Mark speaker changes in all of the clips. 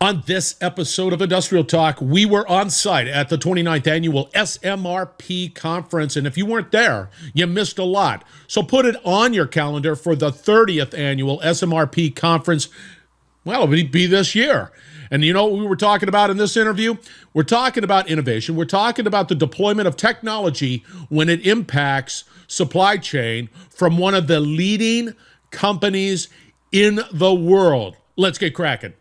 Speaker 1: On this episode of Industrial Talk, we were on site at the 29th annual SMRP conference, and if you weren't there, you missed a lot. So put it on your calendar for the 30th annual SMRP conference. Well, it'll be this year. And you know what we were talking about in this interview? We're talking about innovation. We're talking about the deployment of technology when it impacts supply chain from one of the leading companies in the world. Let's get cracking.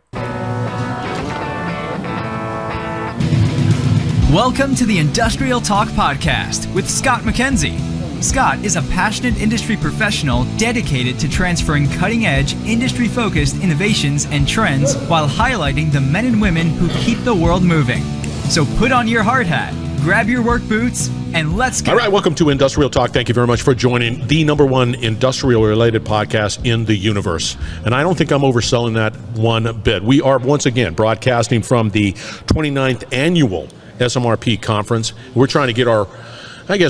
Speaker 2: Welcome to the Industrial Talk Podcast with Scott McKenzie. Scott is a passionate industry professional dedicated to transferring cutting-edge, industry-focused innovations and trends while highlighting the men and women who keep the world moving. So put on your hard hat, grab your work boots, and let's go.
Speaker 1: All right, welcome to Industrial Talk. Thank you very much for joining the number one industrial-related podcast in the universe. And I don't think I'm overselling that one bit. We are, once again, broadcasting from the 29th annual SMRP conference. We're trying to get our,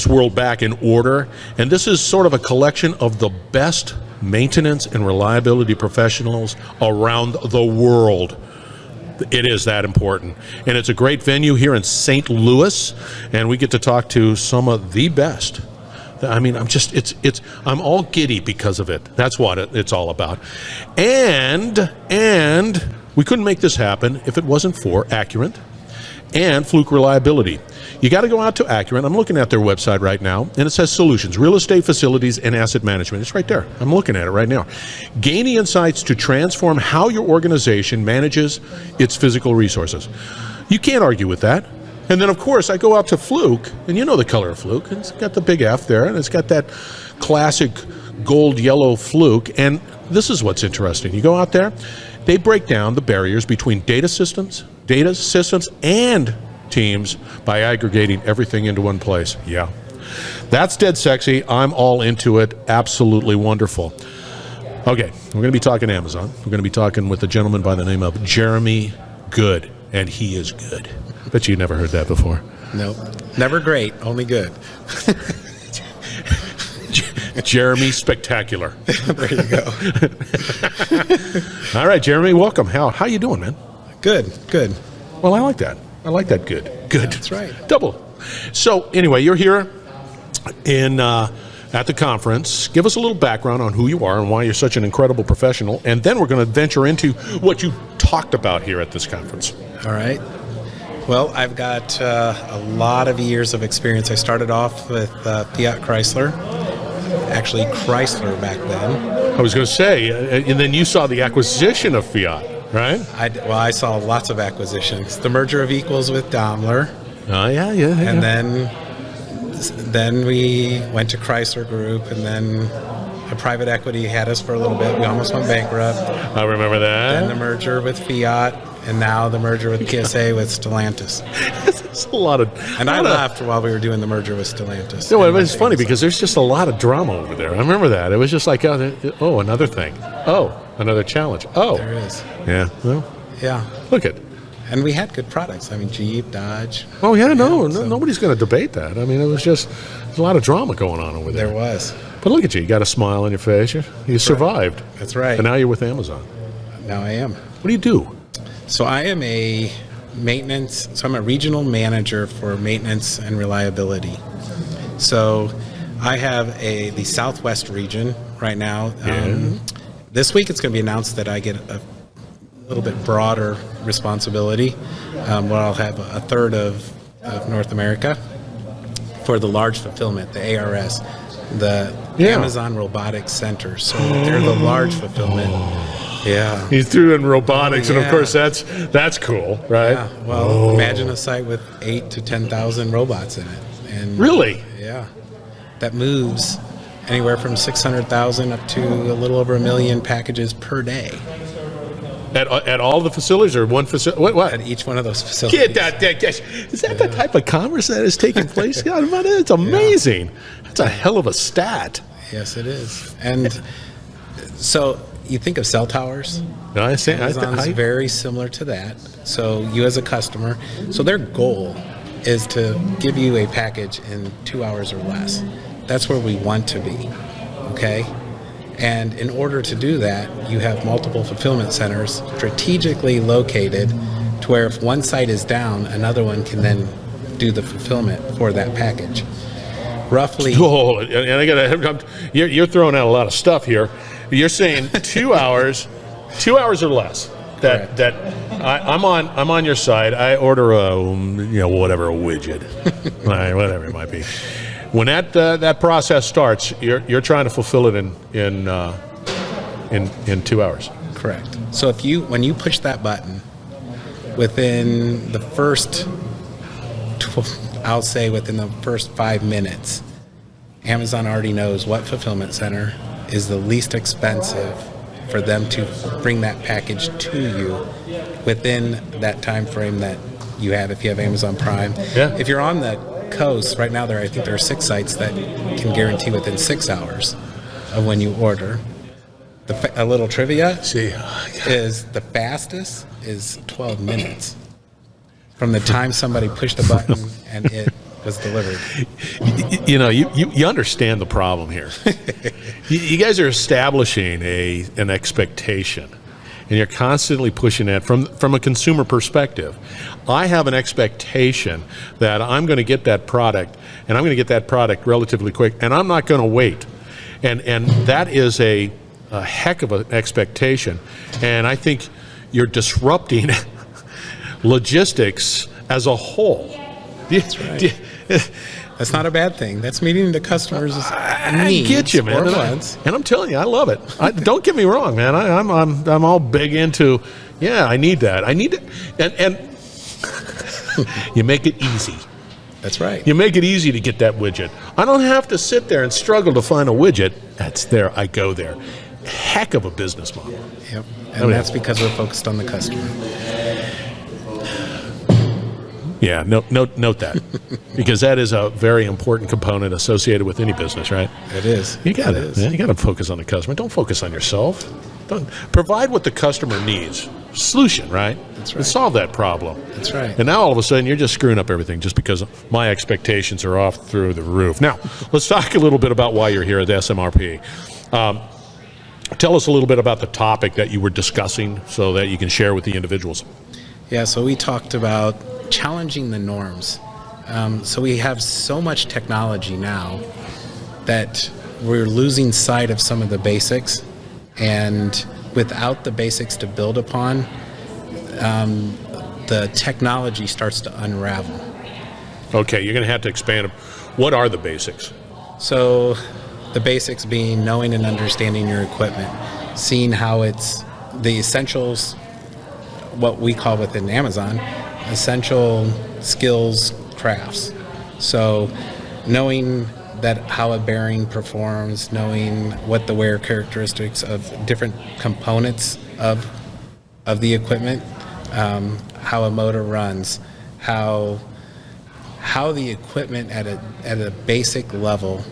Speaker 1: world back in order. And this is sort of a collection of the best maintenance and reliability professionals around the world. It is that important. And it's a great venue here in St. Louis. And we get to talk to some of the best. I mean, I'm all giddy because of it. That's what it's all about. And we couldn't make this happen if it wasn't for Accurant and Fluke Reliability. You got to go out to Accurant. I'm looking at their website right now, and it says Solutions, Real Estate Facilities, and Asset Management. It's right there. I'm looking at it right now. Gaining insights to transform how your organization manages its physical resources. You can't argue with that. And then, of course, I go out to Fluke, and you know the color of Fluke. It's got the big F there, and it's got that classic gold-yellow Fluke. And this is what's interesting. You go out there, they break down the barriers between data systems and teams by aggregating everything into one place. Yeah, that's dead sexy. I'm all into it. Absolutely wonderful. Okay, we're going to be talking Amazon. We're going to be talking with a gentleman by the name of Jeremy Good, and he is good. I bet you never heard that before.
Speaker 3: Nope. Never great, only good.
Speaker 1: Jeremy Spectacular.
Speaker 3: There you go.
Speaker 1: All right, Jeremy, welcome. How you doing, man?
Speaker 3: Good.
Speaker 1: Well, I like that. Good.
Speaker 3: Yeah, that's right.
Speaker 1: Double. So anyway, you're here at the conference. Give us a little background on who you are and why you're such an incredible professional, and then we're going to venture into what you talked about here at this conference.
Speaker 3: All right. Well, I've got a lot of years of experience. I started off with Fiat Chrysler. Actually, Chrysler back then.
Speaker 1: I was going to say, and then you saw the acquisition of Fiat. Right?
Speaker 3: I saw lots of acquisitions. The merger of equals with Daimler.
Speaker 1: Oh, yeah.
Speaker 3: And then we went to Chrysler Group, and then a private equity had us for a little bit. We almost went bankrupt.
Speaker 1: I remember that.
Speaker 3: Then the merger with Fiat, and now the merger with PSA with Stellantis.
Speaker 1: It's a lot of...
Speaker 3: And I laughed while we were doing the merger with Stellantis.
Speaker 1: No, it was funny because there's just a lot of drama over there. I remember that. It was just like, oh, another thing. Oh, another challenge. Oh.
Speaker 3: There is.
Speaker 1: Yeah. Well.
Speaker 3: Yeah.
Speaker 1: Look at.
Speaker 3: And we had good products. I mean, Jeep, Dodge.
Speaker 1: Oh, yeah, nobody's going to debate that. I mean, it was just there's a lot of drama going on over there.
Speaker 3: There was.
Speaker 1: But look at you. You got a smile on your face. You survived.
Speaker 3: That's right.
Speaker 1: And now you're with Amazon.
Speaker 3: Now I am.
Speaker 1: What do you do?
Speaker 3: So I am I'm a regional manager for maintenance and reliability. So I have the Southwest region right now. This week it's going to be announced that I get a little bit broader responsibility, where I'll have a third of North America for the large fulfillment, the ARS, the Amazon Robotics Center. So they're the large fulfillment. Yeah.
Speaker 1: You threw in robotics, and of course that's cool, right?
Speaker 3: Yeah. Well, imagine a site with 8,000 to 10,000 robots in it. And
Speaker 1: really?
Speaker 3: Yeah. That moves anywhere from 600,000 up to a little over 1 million packages per day.
Speaker 1: At all the facilities or one facility? What?
Speaker 3: At each one of those facilities.
Speaker 1: Is that the type of commerce that is taking place? God, it's amazing. That's a hell of a stat.
Speaker 3: Yes, it is. And so you think of cell towers. Amazon's very similar to that. So you as a customer, so their goal is to give you a package in 2 hours or less. That's where we want to be, okay? And in order to do that, you have multiple fulfillment centers strategically located to where if one site is down, another one can then do the fulfillment for that package. Roughly.
Speaker 1: Oh, and I gotta. You're throwing out a lot of stuff here. You're saying 2 hours, 2 hours or less. I'm on your side. I order a whatever, a widget, right, whatever it might be. When that process starts, you're trying to fulfill it in 2 hours.
Speaker 3: Correct. So when you push that button, within the first, I'll say within the first 5 minutes, Amazon already knows what fulfillment center is the least expensive for them to bring that package to you within that time frame that you have if you have Amazon Prime.
Speaker 1: Yeah.
Speaker 3: If you're on the coast, right now I think there are 6 sites that can guarantee within 6 hours of when you order. A little trivia is the fastest is 12 minutes from the time somebody pushed the button and it was delivered.
Speaker 1: You understand the problem here. You guys are establishing an expectation, and you're constantly pushing that from a consumer perspective. I have an expectation that I'm going to get that product, and I'm going to get that product relatively quick, and I'm not going to wait. And that is a heck of an expectation, and I think you're disrupting logistics as a whole.
Speaker 3: That's right. That's not a bad thing. That's meeting the customer's needs.
Speaker 1: I get you, man. And I'm telling you, I love it. Don't get me wrong, man. I'm all big into. Yeah, I need that. I need it, and you make it easy.
Speaker 3: That's right.
Speaker 1: You make it easy to get that widget. I don't have to sit there and struggle to find a widget. That's there. I go there. Heck of a business model.
Speaker 3: Yep. And that's because we're focused on the customer.
Speaker 1: Yeah, note that, because that is a very important component associated with any business, right?
Speaker 3: It is.
Speaker 1: You got it. You got to focus on the customer. Don't focus on yourself. Don't provide what the customer needs. Solution, right?
Speaker 3: That's right.
Speaker 1: And solve that problem.
Speaker 3: That's right.
Speaker 1: And now all of a sudden you're just screwing up everything just because my expectations are off through the roof. Now let's talk a little bit about why you're here at the SMRP. Tell us a little bit about the topic that you were discussing so that you can share with the individuals.
Speaker 3: Yeah, so we talked about challenging the norms. So we have so much technology now that we're losing sight of some of the basics, and without the basics to build upon, the technology starts to unravel.
Speaker 1: Okay, you're going to have to expand. What are the basics?
Speaker 3: So the basics being knowing and understanding your equipment, seeing how it's the essentials, what we call within Amazon, essential skills crafts. So knowing that how a bearing performs, knowing what the wear characteristics of different components of the equipment, how a motor runs, how the equipment at a basic level,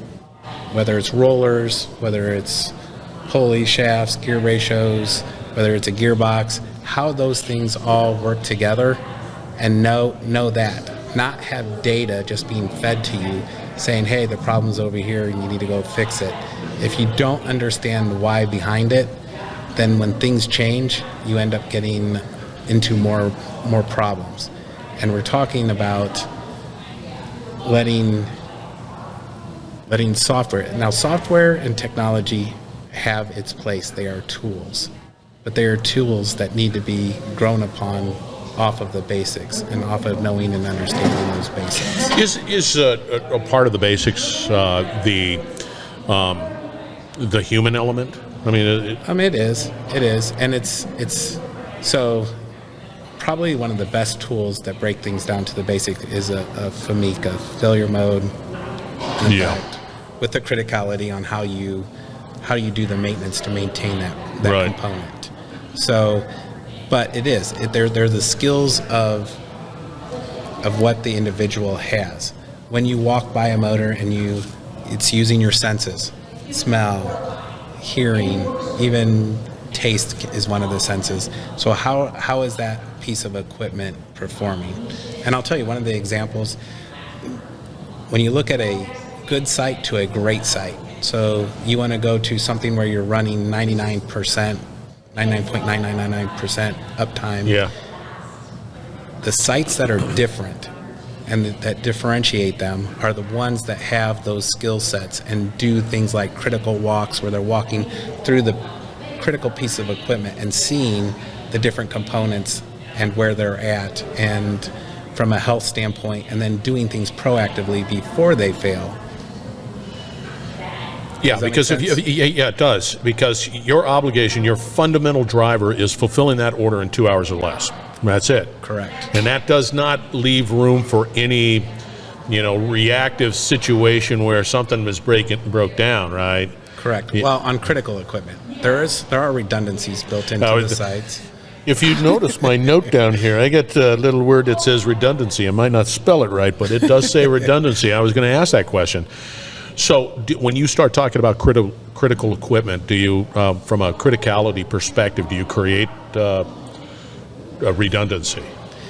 Speaker 3: whether it's rollers, whether it's pulley shafts, gear ratios, whether it's a gearbox, how those things all work together, and know that, not have data just being fed to you saying, hey, the problem's over here and you need to go fix it. If you don't understand why behind it, then when things change, you end up getting into more problems. And we're talking about letting software. Now, software and technology have its place. They are tools. But they are tools that need to be grown upon off of the basics and off of knowing and understanding those basics.
Speaker 1: Is a part of the basics the human element? I mean,
Speaker 3: it is, and it's so probably one of the best tools that break things down to the basic is a FMEC, a failure mode, effect, with the criticality on how you do the maintenance to maintain that
Speaker 1: right.
Speaker 3: component. So, but they're the skills of what the individual has. When you walk by a motor and it's using your senses, smell, hearing, even taste is one of the senses. So how is that piece of equipment performing? And I'll tell you one of the examples. When you look at a good site to a great site, So you want to go to something where you're running 99.9999% uptime.
Speaker 1: Yeah.
Speaker 3: The sites that are different and that differentiate them are the ones that have those skill sets and do things like critical walks where they're walking through the critical piece of equipment and seeing the different components and where they're at and from a health standpoint, and then doing things proactively before they fail.
Speaker 1: Yeah, because yeah, it does. Because your obligation, your fundamental driver is fulfilling that order in 2 hours or less. That's it.
Speaker 3: Correct.
Speaker 1: And that does not leave room for any, reactive situation where something was broke down, right?
Speaker 3: Correct.
Speaker 1: Yeah.
Speaker 3: Well, on critical equipment, there are redundancies built into the sites.
Speaker 1: If you notice my note down here, I get a little word that says redundancy. I might not spell it right, but it does say redundancy. I was going to ask that question. So when you start talking about critical equipment, do you, from a criticality perspective, do you create a redundancy,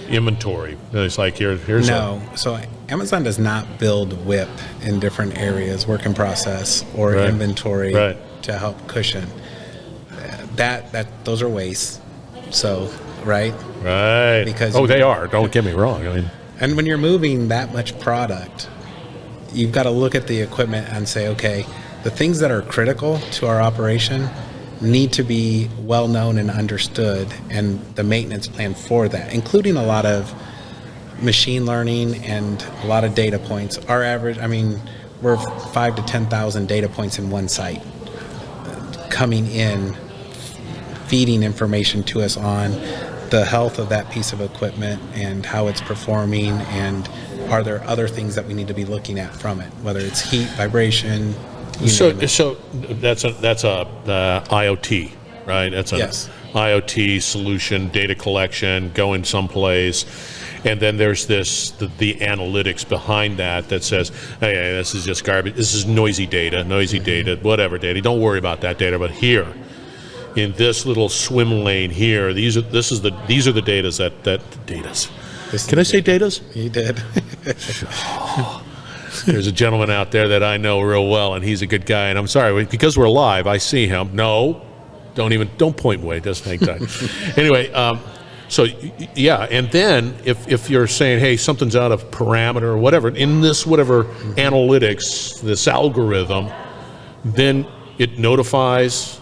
Speaker 1: inventory? It's like here's
Speaker 3: No. So Amazon does not build WIP in different areas, work in process, or inventory to help cushion. Those are wastes. So, right? Because
Speaker 1: they are. Don't get me wrong.
Speaker 3: And when you're moving that much product, you've got to look at the equipment and say, okay, the things that are critical to our operation need to be well known and understood, and the maintenance plan for that, including a lot of machine learning and a lot of data points. Our average, we're 5,000 to 10,000 data points in one site coming in, feeding information to us on the health of that piece of equipment and how it's performing, and are there other things that we need to be looking at from it, whether it's heat, vibration.
Speaker 1: So that's a IoT, right? That's an IoT solution, data collection, going someplace, and then there's the analytics behind that says, hey, this is just garbage. This is noisy data, whatever data. Don't worry about that data, but here, in this little swim lane here, these are the datas that datas. Can I say datas?
Speaker 3: You did.
Speaker 1: There's a gentleman out there that I know real well, and he's a good guy. And I'm sorry, because we're live, I see him. No, don't point away. Doesn't take time. Anyway, so yeah, and then if you're saying, hey, something's out of parameter or whatever, in this whatever analytics, this algorithm, then it notifies.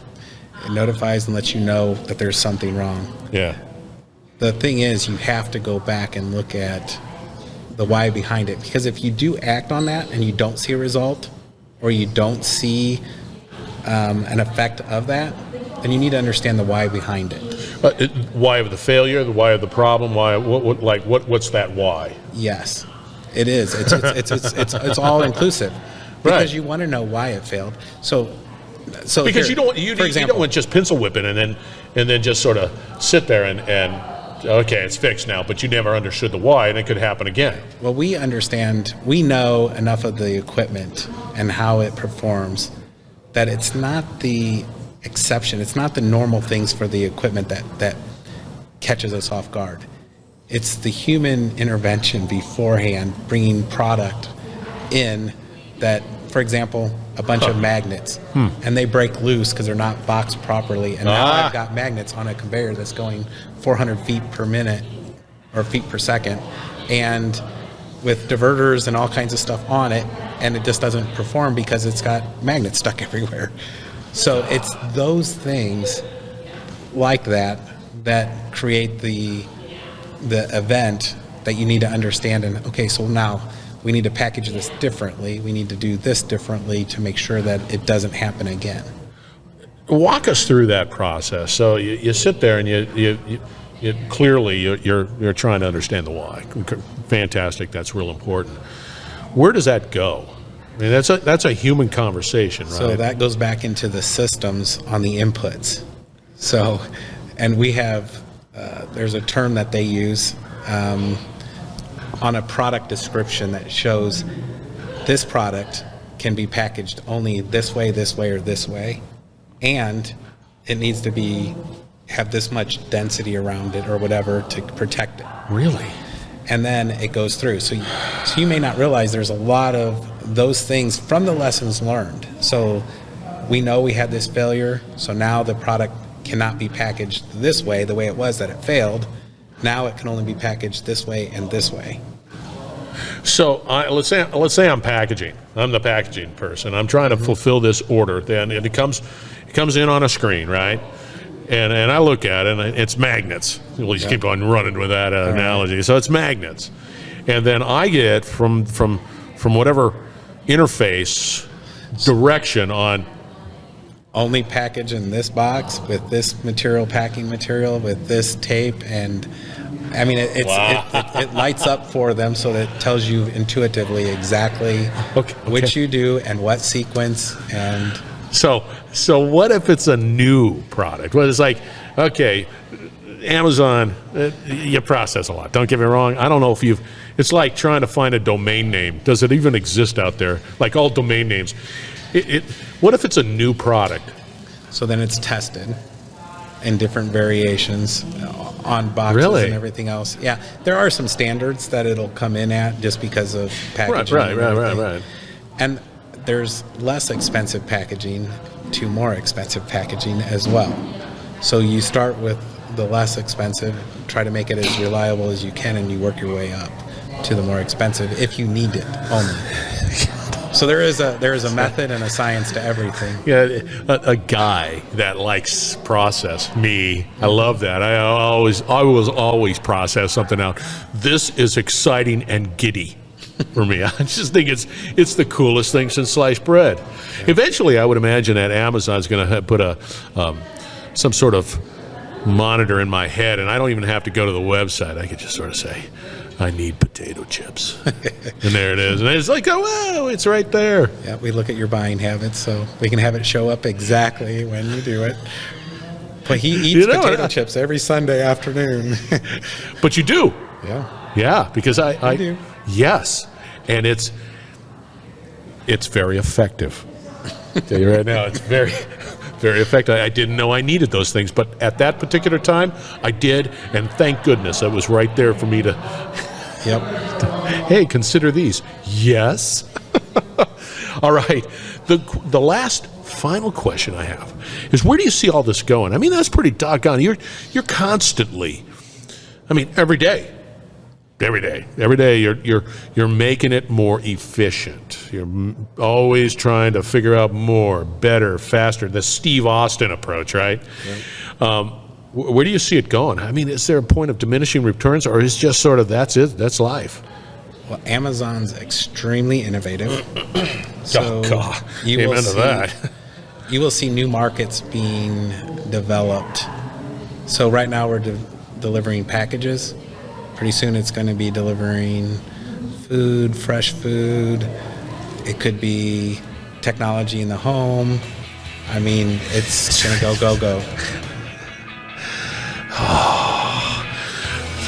Speaker 3: It notifies and lets you know that there's something wrong.
Speaker 1: Yeah.
Speaker 3: The thing is, you have to go back and look at the why behind it, because if you do act on that and you don't see a result, or you don't see an effect of that, then you need to understand the why behind it.
Speaker 1: Why of the failure, the why of the problem, what's that why?
Speaker 3: Yes, it is. It's all inclusive, because you want to know why it failed. So
Speaker 1: because
Speaker 3: you
Speaker 1: don't want just pencil whipping and then just sort of sit there and okay, it's fixed now, but you never understood the why, and it could happen again.
Speaker 3: Well, we know enough of the equipment and how it performs that it's not the exception, it's not the normal things for the equipment that catches us off guard. It's the human intervention beforehand, bringing product in that, for example, a bunch of magnets, and they break loose because they're not boxed properly, and now I've got magnets on a conveyor that's going 400 feet per minute or feet per second, and with diverters and all kinds of stuff on it, and it just doesn't perform because it's got magnets stuck everywhere. So it's those things like that create the event that you need to understand. And okay, so now we need to package this differently. We need to do this differently to make sure that it doesn't happen again.
Speaker 1: Walk us through that process. So you sit there and you clearly you're trying to understand the why. Fantastic. That's real important. Where does that go? I mean, that's a human conversation, right?
Speaker 3: So that goes back into the systems on the inputs. So, and we have there's a term that they use on a product description that shows this product can be packaged only this way, or this way, and it needs to have this much density around it or whatever to protect it.
Speaker 1: Really?
Speaker 3: And then it goes through. So you may not realize there's a lot of those things from the lessons learned. So we know we had this failure, so now the product cannot be packaged this way, the way it was that it failed. Now it can only be packaged this way and this way.
Speaker 1: So let's say I'm packaging. I'm the packaging person. I'm trying to fulfill this order. Then it comes in on a screen, right? And I look at it, and it's magnets. We'll just keep on running with that analogy. Right. So it's magnets, and then I get from whatever interface direction on.
Speaker 3: Only package in this box with this material, packing material, with this tape, and I mean it lights up for them, so that it tells you intuitively exactly which you do and what sequence. And
Speaker 1: so what if it's a new product? Well, it's like, okay, Amazon, you process a lot. Don't get me wrong. I don't know if it's like trying to find a domain name. Does it even exist out there? Like all domain names. What if it's a new product?
Speaker 3: So then it's tested in different variations on boxes and everything else. Yeah, there are some standards that it'll come in at just because of packaging. Right. And there's less expensive packaging to more expensive packaging as well. So you start with the less expensive, try to make it as reliable as you can, and you work your way up to the more expensive if you need it only. So there is a method and a science to everything.
Speaker 1: Yeah, a guy that likes process. Me, I love that. I will always process something out. This is exciting and giddy for me. I just think it's the coolest thing since sliced bread. Yeah. Eventually, I would imagine that Amazon's going to put some sort of monitor in my head, and I don't even have to go to the website. I could just sort of say, I need potato chips. And there it is. And it's like, oh, wow, it's right there.
Speaker 3: Yeah, we look at your buying habits, so we can have it show up exactly when you do it. But he eats potato chips every Sunday afternoon.
Speaker 1: But you do?
Speaker 3: Yeah.
Speaker 1: Yeah, because I
Speaker 3: do.
Speaker 1: Yes. And it's very effective. I'll tell you right now, it's very, very effective. I didn't know I needed those things, but at that particular time, I did, and thank goodness it was right there for me to, hey, consider these. Yes. All right. The last final question I have is, where do you see all this going? I mean, that's pretty doggone. You're constantly, I mean, every day you're making it more efficient. You're always trying to figure out more, better, faster. The Steve Austin approach, right? Where do you see it going? I mean, is there a point of diminishing returns, or is just sort of that's it, that's life?
Speaker 3: Well, Amazon's extremely innovative. So
Speaker 1: you
Speaker 3: will see new markets being developed. So right now we're delivering packages. Pretty soon it's going to be delivering food, fresh food. It could be technology in the home. I mean, it's going to go.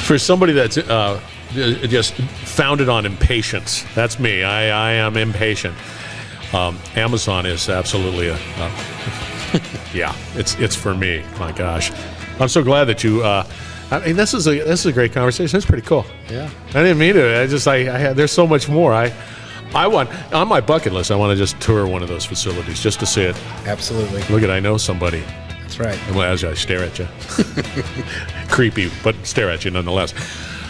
Speaker 1: For somebody that's just founded on impatience, that's me. I am impatient. Amazon is absolutely yeah, it's for me. My gosh, I'm so glad that you. I mean, this is a great conversation. It's pretty cool.
Speaker 3: Yeah,
Speaker 1: I didn't mean to. I had. There's so much more. I want on my bucket list. I want to just tour one of those facilities just to see it.
Speaker 3: Absolutely.
Speaker 1: Look at, I know somebody.
Speaker 3: That's right.
Speaker 1: As I stare at you, creepy, but stare at you nonetheless.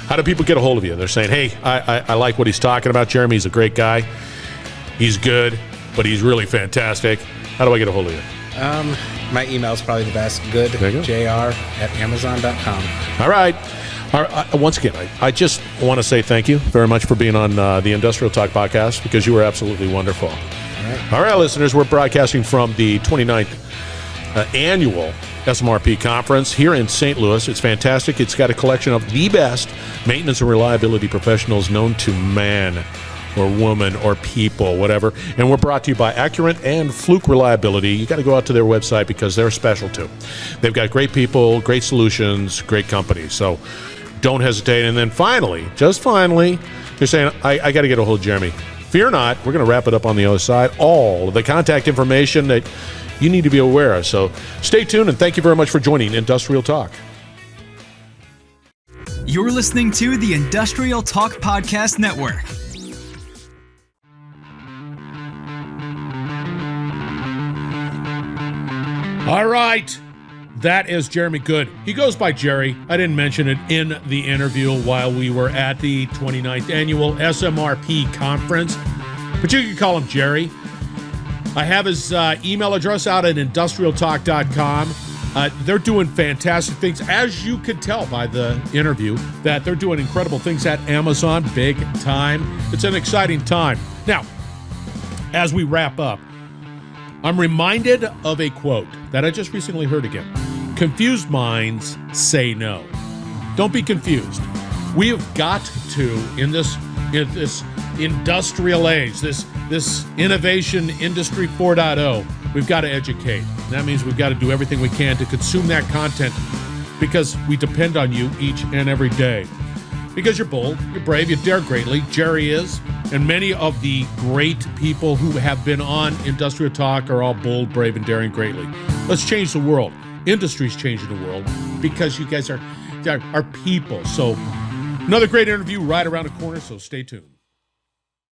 Speaker 1: How do people get a hold of you? They're saying, hey, I like what he's talking about. Jeremy, he's a great guy. He's good, but he's really fantastic. How do I get a hold of you?
Speaker 3: My email is probably the best. goodjr@amazon.com.
Speaker 1: All right. Once again, I just want to say thank you very much for being on the Industrial Talk podcast, because you were absolutely wonderful. All right, listeners, we're broadcasting from the 29th annual SMRP conference here in St. Louis. It's fantastic. It's got a collection of the best maintenance and reliability professionals known to man or woman or people, whatever. And we're brought to you by Accurant and Fluke Reliability. You got to go out to their website because they're special too. They've got great people, great solutions, great companies. So don't hesitate. And then finally, just finally, you're saying, I got to get a hold of Jeremy. Fear not. We're going to wrap it up on the other side. All of the contact information that you need to be aware of. So stay tuned, and thank you very much for joining Industrial Talk.
Speaker 2: You're listening to the Industrial Talk Podcast Network.
Speaker 1: All right. That is Jeremy Good. He goes by Jerry. I didn't mention it in the interview while we were at the 29th annual SMRP conference, but you can call him Jerry. I have his email address out at industrialtalk.com. They're doing fantastic things, as you could tell by the interview, that they're doing incredible things at Amazon, big time. It's an exciting time. Now, as we wrap up, I'm reminded of a quote that I just recently heard again. Confused minds say no. Don't be confused. We have got to, in this industrial age, this innovation industry 4.0, we've got to educate. That means we've got to do everything we can to consume that content because we depend on you each and every day. Because you're bold, you're brave, you dare greatly. Jerry is. And many of the great people who have been on Industrial Talk are all bold, brave, and daring greatly. Let's change the world. Industry's changing the world because you guys are people. So another great interview right around the corner, so stay tuned.